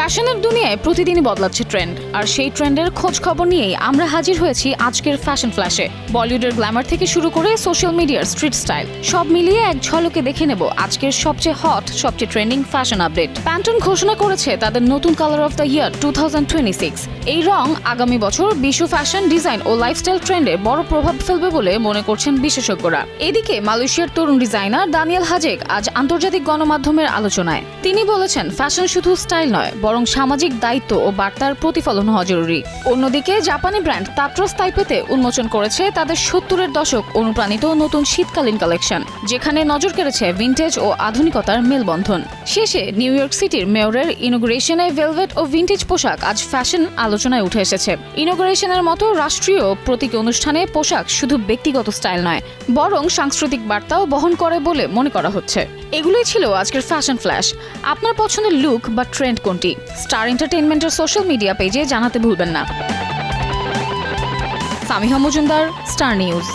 ফ্যাশনের দুনিয়ায় প্রতিদিনই বদলাচ্ছে ট্রেন্ড, আর সেই ট্রেন্ডের খোঁজ খবর নিয়েই আমরা হাজির হয়েছি আজকের ফ্যাশন ফ্ল্যাশে। বলিউডের গ্ল্যামার থেকে শুরু করে সোশ্যাল মিডিয়ার স্ট্রিট স্টাইল সব মিলিয়ে এক ঝলকে দেখে নেব আজকের সবচেয়ে হট, সবচেয়ে ট্রেন্ডিং ফ্যাশন আপডেট। প্যান্টন ঘোষণা করেছে তাদের নতুন কালার অফ দ্য ইয়ার 2026। এই রং আগামী বছর বিশ্ব ফ্যাশন, ডিজাইন ও লাইফস্টাইল ট্রেন্ডে বড় প্রভাব ফেলবে বলে মনে করছেন বিশেষজ্ঞরা। এদিকে মালয়েশিয়ার তরুণ ডিজাইনার দানিয়েল হাজেক আজ আন্তর্জাতিক গণমাধ্যমের আলোচনায় তিনি বলেছেন, ফ্যাশন শুধু স্টাইল নয়, বরং সামাজিক দায়িত্ব ও বার্তার প্রতিফলন হওয়া জরুরি। অন্যদিকে জাপানি ব্র্যান্ড তাত্রস তাইপেতে উন্মোচন করেছে তাদের 70-এর দশক অনুপ্রাণিত নতুন শীতকালীন কালেকশন, যেখানে নজর কেড়েছে ভিন্টেজ ও আধুনিকতার মেলবন্ধন। শেষে নিউ ইয়র্ক সিটির মেয়রের ইনোগ্রেশনে ভেলভেট ও ভিন্টেজ পোশাক আজ ফ্যাশন আলোচনায় উঠে এসেছে। ইনোগ্রেশনের মতো রাষ্ট্রীয় প্রতীকী অনুষ্ঠানে পোশাক শুধু ব্যক্তিগত স্টাইল নয়, বরং সাংস্কৃতিক বার্তাও বহন করে বলে মনে করা হচ্ছে। এগুলোই ছিল আজকের ফ্যাশন ফ্ল্যাশ। আপনার পছন্দের লুক বা ট্রেন্ড কোনটি? স্টার এন্টারটেইনমেন্টের সোশ্যাল মিডিয়া পেজে জানাতে ভুলবেন না। Samiha Majumdar, star news.